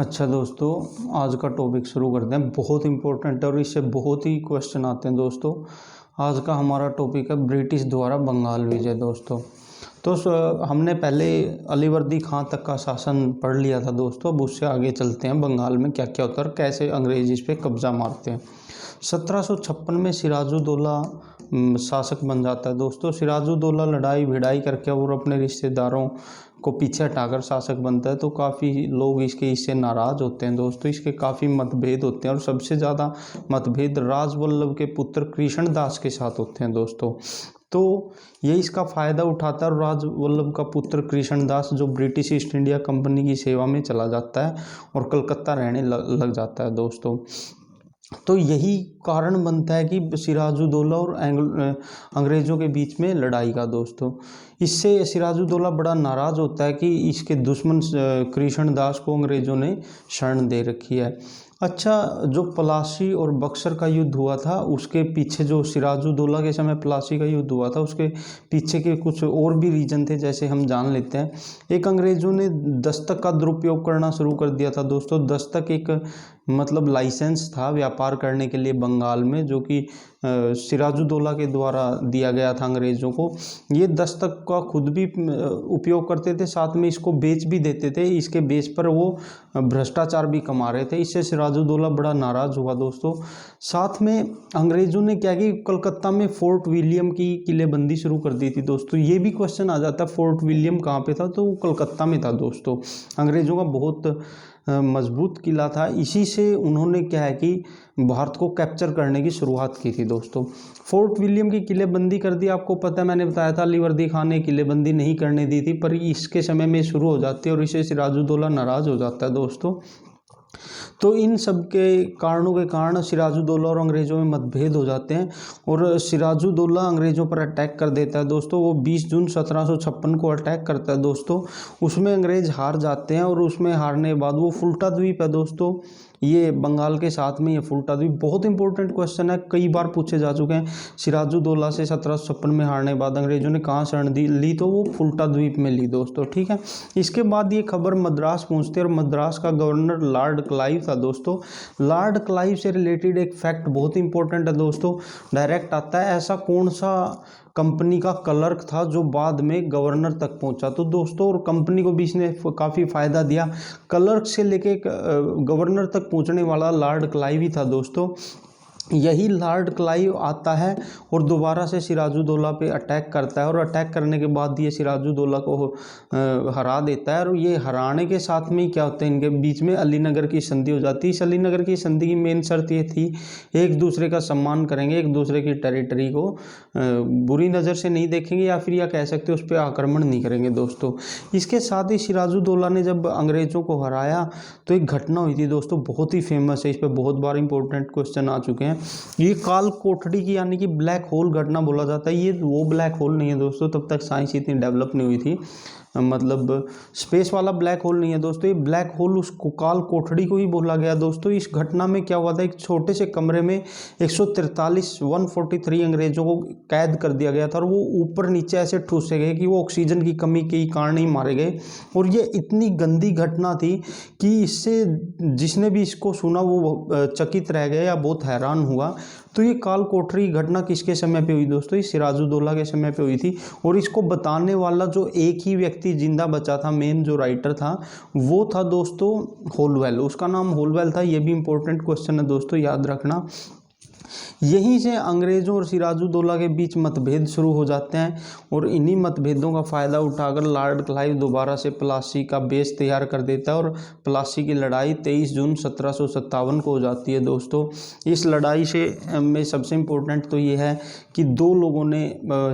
अच्छा दोस्तों, आज का टॉपिक शुरू करते हैं। बहुत इंपॉर्टेंट है और इससे बहुत ही क्वेश्चन आते हैं दोस्तों। आज का हमारा टॉपिक है ब्रिटिश द्वारा बंगाल विजय दोस्तों। तो हमने पहले अलीवर्दी खां तक का शासन पढ़ लिया था दोस्तों। अब उससे आगे चलते हैं, बंगाल में क्या क्या होता है और कैसे अंग्रेज इस पर कब्जा मारते हैं। 1756 में सिराजुद्दौला शासक बन जाता है दोस्तों। सिराजुद्दौला लड़ाई भिड़ाई करके और अपने रिश्तेदारों को पीछे हटाकर शासक बनता है, तो काफ़ी लोग इससे नाराज़ होते हैं दोस्तों। इसके काफ़ी मतभेद होते हैं और सबसे ज़्यादा मतभेद राजवल्लभ के पुत्र कृष्णदास के साथ होते हैं दोस्तों। तो ये इसका फ़ायदा उठाता है और राजवल्लभ का पुत्र कृष्णदास जो ब्रिटिश ईस्ट इंडिया कंपनी की सेवा में चला जाता है और कलकत्ता रहने लग जाता है दोस्तों। तो यही कारण बनता है कि सिराजुद्दौला और अंग्रेज़ों के बीच में लड़ाई का दोस्तों। इससे सिराजुद्दौला बड़ा नाराज़ होता है कि इसके दुश्मन कृष्णदास को अंग्रेज़ों ने शरण दे रखी है। अच्छा, जो पलासी और बक्सर का युद्ध हुआ था उसके पीछे, जो सिराजुद्दौला के समय पलासी का युद्ध हुआ था उसके पीछे के कुछ और भी रीजन थे, जैसे हम जान लेते हैं। एक, अंग्रेज़ों ने दस्तक का दुरुपयोग करना शुरू कर दिया था दोस्तों। दस्तक एक मतलब लाइसेंस था व्यापार करने के लिए बंगाल में, जो कि सिराजुद्दौला के द्वारा दिया गया था अंग्रेज़ों को। ये दस्तक का खुद भी उपयोग करते थे, साथ में इसको बेच भी देते थे। इसके बेस पर वो भ्रष्टाचार भी कमा रहे थे। इससे सिराजुद्दौला बड़ा नाराज़ हुआ दोस्तों। साथ में अंग्रेज़ों ने क्या कि कलकत्ता में फोर्ट विलियम की किलेबंदी शुरू कर दी थी दोस्तों। ये भी क्वेश्चन आ जाता है, फोर्ट विलियम कहाँ पे था, तो वो कलकत्ता में था दोस्तों। अंग्रेज़ों का बहुत मजबूत किला था। इसी से उन्होंने क्या है कि भारत को कैप्चर करने की शुरुआत की थी दोस्तों। फोर्ट विलियम की किलेबंदी कर दी। आपको पता है, मैंने बताया था अलीवर्दी खान ने किलेबंदी नहीं करने दी थी, पर इसके समय में शुरू हो जाती है और इससे सिराजुद्दौला नाराज़ हो जाता है दोस्तों। तो इन सब के कारणों के कारण सिराजुद्दौला और अंग्रेज़ों में मतभेद हो जाते हैं और सिराजुद्दौला अंग्रेज़ों पर अटैक कर देता है दोस्तों। वो 20 जून 1756 को अटैक करता है दोस्तों। उसमें अंग्रेज़ हार जाते हैं और उसमें हारने के बाद वो फुल्टा द्वीप है दोस्तों, ये बंगाल के साथ में ये फुल्टा द्वीप बहुत इंपॉर्टेंट क्वेश्चन है, कई बार पूछे जा चुके हैं। सिराजुद्दौला से 1756 में हारने के बाद अंग्रेज़ों ने कहाँ शरण ली, तो वो फुल्टा द्वीप में ली दोस्तों, ठीक है। इसके बाद ये खबर मद्रास पहुँचती है और मद्रास का गवर्नर लॉर्ड क्लाइव था दोस्तों। लॉर्ड क्लाइव से रिलेटेड एक फैक्ट बहुत इंपॉर्टेंट है दोस्तों, डायरेक्ट आता है। ऐसा कौन सा कंपनी का क्लर्क था जो बाद में गवर्नर तक पहुंचा, तो दोस्तों और कंपनी को भी इसने काफ़ी फ़ायदा दिया। क्लर्क से लेके गवर्नर तक पहुंचने वाला लॉर्ड क्लाइव ही था दोस्तों। यही लॉर्ड क्लाइव आता है और दोबारा से सिराजुद्दौला पे अटैक करता है और अटैक करने के बाद ये सिराजुद्दौला को हरा देता है। और ये हराने के साथ में ही क्या होता है, इनके बीच में अलीनगर की संधि हो जाती है। इस अलीनगर की संधि की मेन शर्त ये थी, एक दूसरे का सम्मान करेंगे, एक दूसरे की टेरिटरी को बुरी नज़र से नहीं देखेंगे, या फिर यह कह सकते उस पर आक्रमण नहीं करेंगे दोस्तों। इसके साथ ही सिराजुद्दौला ने जब अंग्रेज़ों को हराया तो एक घटना हुई थी दोस्तों, बहुत ही फेमस है, इस पर बहुत बार इंपॉर्टेंट क्वेश्चन आ चुके हैं। ये काल कोठड़ी की यानी कि ब्लैक होल घटना बोला जाता है। ये वो ब्लैक होल नहीं है दोस्तों, तब तक साइंस इतनी डेवलप नहीं हुई थी, मतलब स्पेस वाला ब्लैक होल नहीं है दोस्तों। ये ब्लैक होल उस काल कोठड़ी को ही बोला गया दोस्तों। इस घटना में क्या हुआ था, एक छोटे से कमरे में 143 अंग्रेजों को कैद कर दिया गया था और वो ऊपर नीचे ऐसे ठूसे गए कि वो ऑक्सीजन की कमी के कारण ही मारे गए। और ये इतनी गंदी घटना थी कि इससे जिसने भी इसको सुना वो चकित रह गया या बहुत हैरान हुआ। तो ये काल कोठरी घटना किसके समय पे हुई दोस्तों, ये सिराजुद्दौला के समय पे हुई थी। और इसको बताने वाला जो एक ही व्यक्ति जिंदा बचा था, मेन जो राइटर था, वो था दोस्तों होलवेल। उसका नाम होलवेल था। ये भी इंपॉर्टेंट क्वेश्चन है दोस्तों, याद रखना। यहीं से अंग्रेज़ों और सिराजुद्दौला के बीच मतभेद शुरू हो जाते हैं और इन्हीं मतभेदों का फ़ायदा उठाकर लॉर्ड क्लाइव दोबारा से प्लासी का बेस तैयार कर देता है और प्लासी की लड़ाई 23 जून 1757 को हो जाती है दोस्तों। इस लड़ाई से में सबसे इम्पोर्टेंट तो ये है कि दो लोगों ने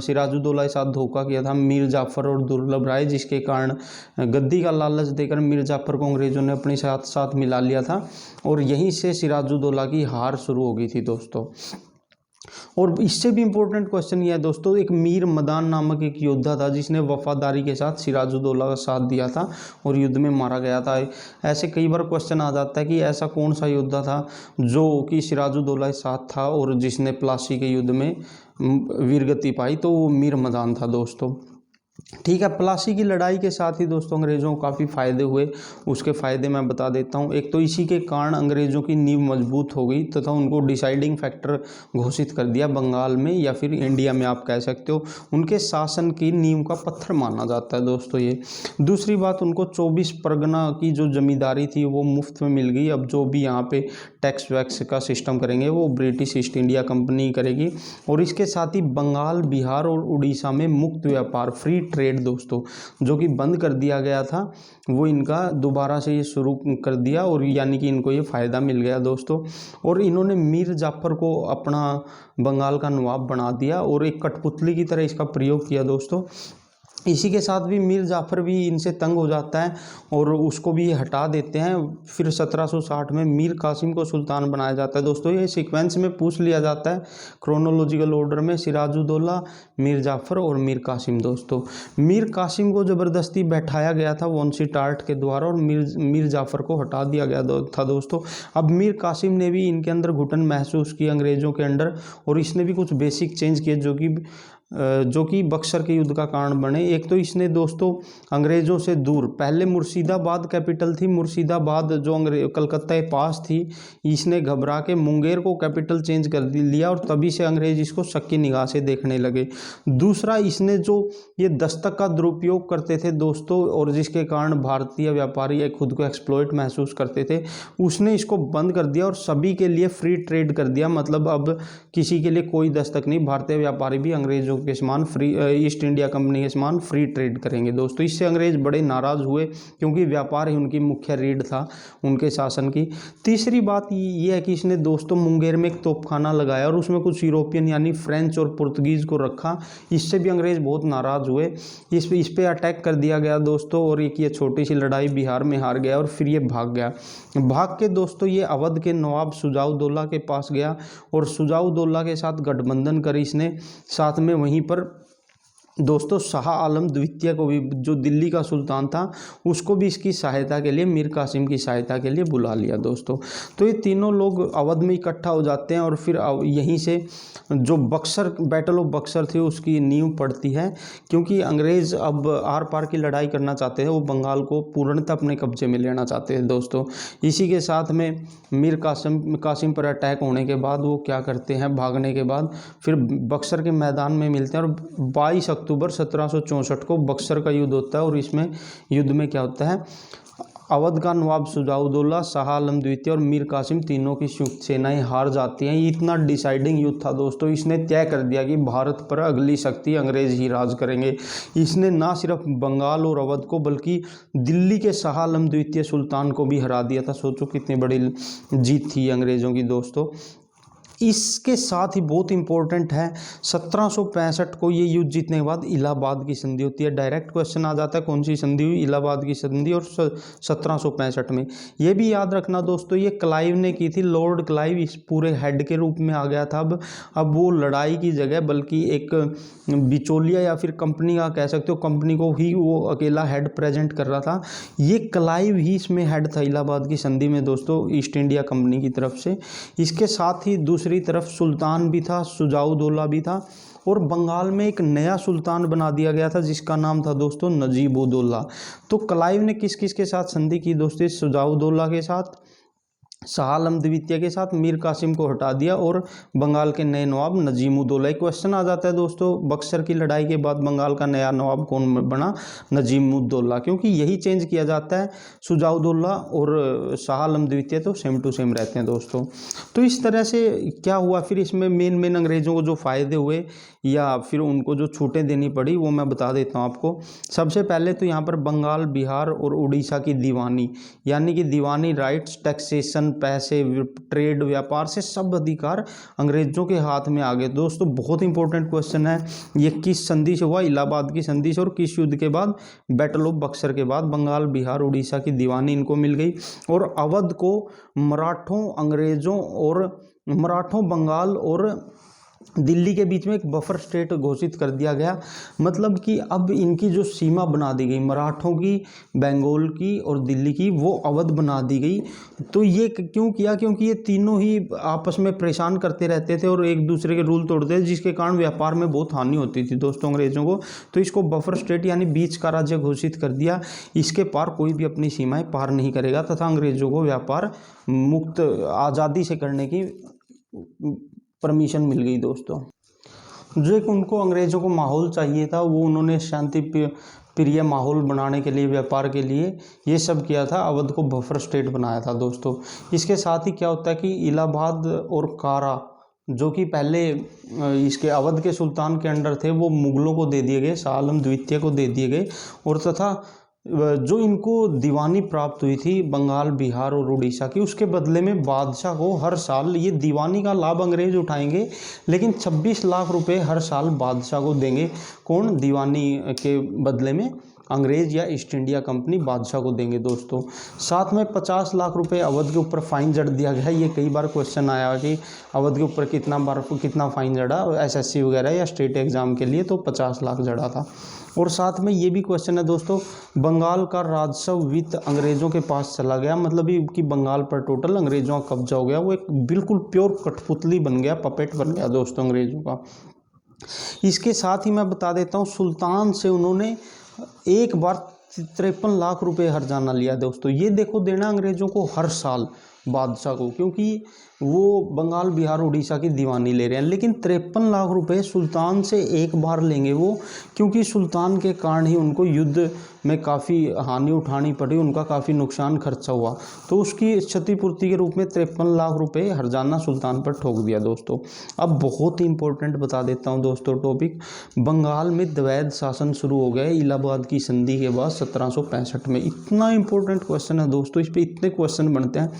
सिराजुद्दौला के साथ धोखा किया था, मीर जाफ़र और दुर्लभ राय, जिसके कारण गद्दी का लालच देकर मीर जाफ़र को अंग्रेज़ों ने अपने साथ मिला लिया था और यहीं से सिराजुद्दौला की हार शुरू हो गई थी दोस्तों। और इससे भी इम्पोर्टेंट क्वेश्चन ये है दोस्तों, एक मीर मदान नामक एक योद्धा था जिसने वफादारी के साथ सिराजुद्दौला का साथ दिया था और युद्ध में मारा गया था। ऐसे कई बार क्वेश्चन आ जाता है कि ऐसा कौन सा योद्धा था जो कि सिराजुद्दौला के साथ था और जिसने प्लासी के युद्ध में वीरगति पाई, तो वो मीर मदान था दोस्तों। ठीक है। प्लासी की लड़ाई के साथ ही दोस्तों अंग्रेज़ों को काफ़ी फ़ायदे हुए। उसके फ़ायदे मैं बता देता हूँ। एक तो इसी के कारण अंग्रेज़ों की नींव मजबूत हो गई तथा उनको डिसाइडिंग फैक्टर घोषित कर दिया बंगाल में, या फिर इंडिया में आप कह सकते हो। उनके शासन की नींव का पत्थर माना जाता है दोस्तों ये। दूसरी बात, उनको 24 परगना की जो जमींदारी थी वो मुफ्त में मिल गई। अब जो भी यहाँ पे टैक्स वैक्स का सिस्टम करेंगे वो ब्रिटिश ईस्ट इंडिया कंपनी करेगी। और इसके साथ ही बंगाल, बिहार और उड़ीसा में मुक्त व्यापार, फ्री ट्रेड दोस्तों, जो कि बंद कर दिया गया था, वो इनका दोबारा से ये शुरू कर दिया। और यानी कि इनको ये फ़ायदा मिल गया दोस्तों। और इन्होंने मीर जाफ़र को अपना बंगाल का नवाब बना दिया और एक कठपुतली की तरह इसका प्रयोग किया दोस्तों। इसी के साथ भी मीर जाफ़र भी इनसे तंग हो जाता है और उसको भी हटा देते हैं। फिर 1760 में मीर कासिम को सुल्तान बनाया जाता है दोस्तों। ये सीक्वेंस में पूछ लिया जाता है क्रोनोलॉजिकल ऑर्डर में, सिराजुद्दौला, मीर जाफ़र और मीर कासिम दोस्तों। मीर कासिम को ज़बरदस्ती बैठाया गया था वॉन्सिटार्ट के द्वारा और मीर जाफ़र को हटा दिया गया था दोस्तों। अब मीर कासिम ने भी इनके अंदर घुटन महसूस की अंग्रेज़ों के अंडर, और इसने भी कुछ बेसिक चेंज किए जो कि बक्सर के युद्ध का कारण बने। एक तो इसने दोस्तों अंग्रेज़ों से दूर, पहले मुर्शिदाबाद कैपिटल थी, मुर्शिदाबाद जो कलकत्ता के पास थी, इसने घबरा के मुंगेर को कैपिटल चेंज कर लिया और तभी से अंग्रेज़ इसको शक की निगाह से देखने लगे। दूसरा, इसने जो ये दस्तक का दुरुपयोग करते थे दोस्तों, और जिसके कारण भारतीय व्यापारी खुद को एक्सप्लॉइट महसूस करते थे, उसने इसको बंद कर दिया और सभी के लिए फ्री ट्रेड कर दिया। मतलब अब किसी के लिए कोई दस्तक नहीं, भारतीय व्यापारी भी अंग्रेज़ों के समान फ्री, ईस्ट इंडिया कंपनी के समान फ्री ट्रेड करेंगे दोस्तों। इससे अंग्रेज़ बड़े नाराज़ हुए क्योंकि व्यापार ही उनकी मुख्य रीढ़ था उनके शासन की। तीसरी बात ये है कि इसने दोस्तों मुंगेर में एक तोपखाना लगाया और उसमें कुछ यूरोपियन यानी फ्रेंच और पुर्तगीज़ को रखा। इससे भी अंग्रेज़ बहुत नाराज़ हुए। इस पे अटैक कर दिया गया दोस्तों, और एक ये छोटी सी लड़ाई बिहार में हार गया और फिर ये भाग गया। भाग के दोस्तों ये अवध के नवाब सुजाउद्दौला के पास गया और सुजाउद्दौला के साथ गठबंधन कर इसने साथ में वहीं पर दोस्तों शाह आलम द्वितीय को भी, जो दिल्ली का सुल्तान था, उसको भी इसकी सहायता के लिए, मीर कासिम की सहायता के लिए बुला लिया दोस्तों। तो ये तीनों लोग अवध में इकट्ठा हो जाते हैं और फिर यहीं से जो बक्सर, बैटल ऑफ बक्सर थी, उसकी नींव पड़ती है। क्योंकि अंग्रेज़ अब आर पार की लड़ाई करना चाहते थे, वो बंगाल को पूर्णतः अपने कब्जे में लेना चाहते थे दोस्तों। इसी के साथ में मीर कासिम पर अटैक होने के बाद वो क्या करते हैं, भागने के बाद फिर बक्सर के मैदान में मिलते हैं और 22 अक्टूबर 1764 को बक्सर का युद्ध होता है। और इसमें युद्ध में क्या होता है, अवध का नवाब सुजाउद्दौला, शाह आलम द्वितीय और मीर कासिम तीनों की संयुक्त सेनाएं हार जाती हैं। इतना डिसाइडिंग युद्ध था दोस्तों। इसने तय कर दिया कि भारत पर अगली शक्ति अंग्रेज ही राज करेंगे। इसने ना सिर्फ बंगाल और अवध को बल्कि दिल्ली के शाह आलम द्वितीय सुल्तान को भी हरा दिया था। सोचो कितनी बड़ी जीत थी अंग्रेज़ों की दोस्तों। इसके साथ ही बहुत इंपॉर्टेंट है, 1765 को ये युद्ध जीतने के बाद इलाहाबाद की संधि होती है। डायरेक्ट क्वेश्चन आ जाता है कौन सी संधि हुई, इलाहाबाद की संधि। और 1765 में ये भी याद रखना दोस्तों, ये क्लाइव ने की थी। लॉर्ड क्लाइव इस पूरे हेड के रूप में आ गया था। अब वो लड़ाई की जगह बल्कि एक बिचौलिया या फिर कंपनी का कह सकते हो, कंपनी को ही वो अकेला हेड प्रेजेंट कर रहा था। ये क्लाइव ही इसमें हेड था इलाहाबाद की संधि में दोस्तों, ईस्ट इंडिया कंपनी की तरफ से। इसके साथ ही दूसरी तरफ सुल्तान भी था, सुजाउद्दौला भी था, और बंगाल में एक नया सुल्तान बना दिया गया था जिसका नाम था दोस्तों नजीब-उद-दौला। तो क्लाइव ने किस किस के साथ संधि की दोस्तों, सुजाउद्दौला के साथ, शाह आलम द्वितीय के साथ, मीर कासिम को हटा दिया और बंगाल के नए नवाब नजीमुद्दौला। एक क्वेश्चन आ जाता है दोस्तों, बक्सर की लड़ाई के बाद बंगाल का नया नवाब कौन बना, नजीमुद्दौला, क्योंकि यही चेंज किया जाता है। सुजाउद्दौला और शाह आलम द्वितीय तो सेम टू सेम रहते हैं दोस्तों। तो इस तरह से क्या हुआ, फिर इसमें मेन अंग्रेज़ों को जो फ़ायदे हुए या फिर उनको जो छूटें देनी पड़ी वो मैं बता देता हूँ आपको। सबसे पहले तो यहाँ पर बंगाल, बिहार और उड़ीसा की दीवानी, यानी कि दीवानी राइट्स, टैक्सेशन, पैसे, ट्रेड, व्यापार से सब अधिकार अंग्रेजों के हाथ में आ गए दोस्तों। बहुत इंपॉर्टेंट क्वेश्चन है ये, किस संधि से हुआ, इलाहाबाद की संधि से, और किस युद्ध के बाद, बैटल ऑफ बक्सर के बाद बंगाल, बिहार, उड़ीसा की दीवानी इनको मिल गई। और अवध को मराठों, अंग्रेजों और मराठों, बंगाल और दिल्ली के बीच में एक बफर स्टेट घोषित कर दिया गया। मतलब कि अब इनकी जो सीमा बना दी गई, मराठों की, बंगाल की और दिल्ली की, वो अवध बना दी गई। तो ये क्यों किया? क्योंकि ये तीनों ही आपस में परेशान करते रहते थे और एक दूसरे के रूल तोड़ते थे, जिसके कारण व्यापार में बहुत हानि होती थी दोस्तों अंग्रेज़ों को। तो इसको बफर स्टेट यानी बीच का राज्य घोषित कर दिया। इसके पार कोई भी अपनी सीमाएं पार नहीं करेगा तथा अंग्रेज़ों को व्यापार मुक्त आज़ादी से करने की परमिशन मिल गई दोस्तों। जो एक उनको अंग्रेज़ों को माहौल चाहिए था, वो उन्होंने शांति प्रिय माहौल बनाने के लिए, व्यापार के लिए ये सब किया था। अवध को बफर स्टेट बनाया था दोस्तों। इसके साथ ही क्या होता है कि इलाहाबाद और कारा, जो कि पहले इसके अवध के सुल्तान के अंडर थे, वो मुगलों को दे दिए गए, शाह आलम द्वितीय को दे दिए गए। और तथा जो इनको दीवानी प्राप्त हुई थी बंगाल, बिहार और उड़ीसा की, उसके बदले में बादशाह को हर साल, ये दीवानी का लाभ अंग्रेज उठाएंगे लेकिन 26 लाख रुपए हर साल बादशाह को देंगे। कौन? दीवानी के बदले में अंग्रेज या ईस्ट इंडिया कंपनी बादशाह को देंगे दोस्तों। साथ में 50 लाख रुपए अवध के ऊपर फाइन जड़ दिया गया। ये कई बार क्वेश्चन आया कि अवध के ऊपर कितना फाइन जड़ा, एसएससी वगैरह या स्टेट एग्जाम के लिए, तो 50 लाख जड़ा था। और साथ में ये भी क्वेश्चन है दोस्तों, बंगाल का राजस्व वित्त अंग्रेज़ों के पास चला गया। मतलब ये कि बंगाल पर टोटल अंग्रेज़ों का कब्जा हो गया। वो एक बिल्कुल प्योर कठपुतली बन गया, पपेट बन गया दोस्तों अंग्रेज़ों का। इसके साथ ही मैं बता देता हूँ, सुल्तान से उन्होंने एक बार 53 लाख रुपए हर्जाना लिया दोस्तों। ये देखो देना अंग्रेज़ों को हर साल बादशाह को, क्योंकि वो बंगाल, बिहार, उड़ीसा की दीवानी ले रहे हैं। लेकिन 53 लाख रुपए सुल्तान से एक बार लेंगे वो, क्योंकि सुल्तान के कारण ही उनको युद्ध में काफ़ी हानि उठानी पड़ी, उनका काफ़ी नुकसान खर्चा हुआ। तो उसकी क्षतिपूर्ति के रूप में 53 लाख रुपए हर्जाना सुल्तान पर ठोक दिया दोस्तों। अब बहुत ही इंपॉर्टेंट बता देता हूँ दोस्तों टॉपिक, बंगाल में द्वैध शासन शुरू हो गया इलाहाबाद की संधि के बाद 1765 में। इतना इंपॉर्टेंट क्वेश्चन है दोस्तों, इस पर इतने क्वेश्चन बनते हैं।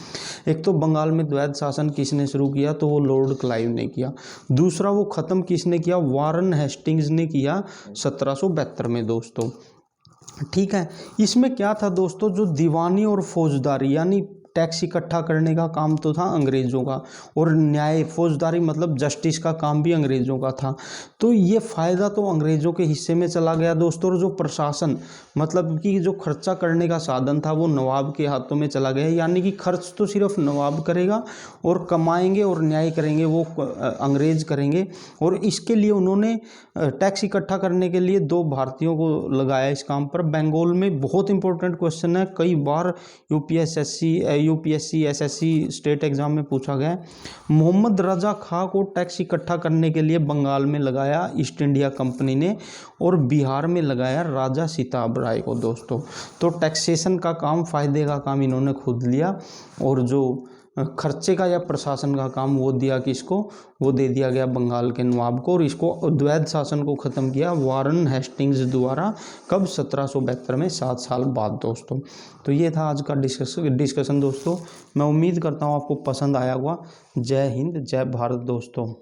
एक तो बंगाल में द्वैध शासन किसने शुरू किया? तो वो लॉर्ड क्लाइव ने किया। दूसरा, वो ख़त्म किसने किया? वारन हेस्टिंग्स ने किया 1772 में दोस्तों। ठीक है, इसमें क्या था दोस्तों, जो दीवानी और फौजदारी यानी टैक्स इकट्ठा करने का काम तो था अंग्रेज़ों का, और न्याय, फौजदारी मतलब जस्टिस का काम भी अंग्रेज़ों का था। तो ये फ़ायदा तो अंग्रेज़ों के हिस्से में चला गया दोस्तों। और जो प्रशासन, मतलब कि जो खर्चा करने का साधन था, वो नवाब के हाथों में चला गया। यानी कि खर्च तो सिर्फ नवाब करेगा और कमाएंगे और न्याय करेंगे वो अंग्रेज़ करेंगे। और इसके लिए उन्होंने टैक्स इकट्ठा करने के लिए 2 भारतीयों को लगाया इस काम पर। बंगाल में बहुत इंपॉर्टेंट क्वेश्चन है, कई बार यूपीएससी, एसएससी, स्टेट एग्जाम में पूछा गया। मोहम्मद रजा खां को टैक्स इकट्ठा करने के लिए बंगाल में लगाया ईस्ट इंडिया कंपनी ने, और बिहार में लगाया राजा सीताब राय को दोस्तों। तो टैक्सेशन का काम, फायदे का काम इन्होंने खुद लिया, और जो खर्चे का या प्रशासन का काम वो दिया किसको? वो दे दिया गया बंगाल के नवाब को। और इसको द्वैध शासन को ख़त्म किया वारन हेस्टिंग्स द्वारा। कब? 1772 में, 7 साल बाद दोस्तों। तो ये था आज का डिस्कशन दोस्तों। मैं उम्मीद करता हूँ आपको पसंद आया होगा। जय हिंद, जय भारत दोस्तों।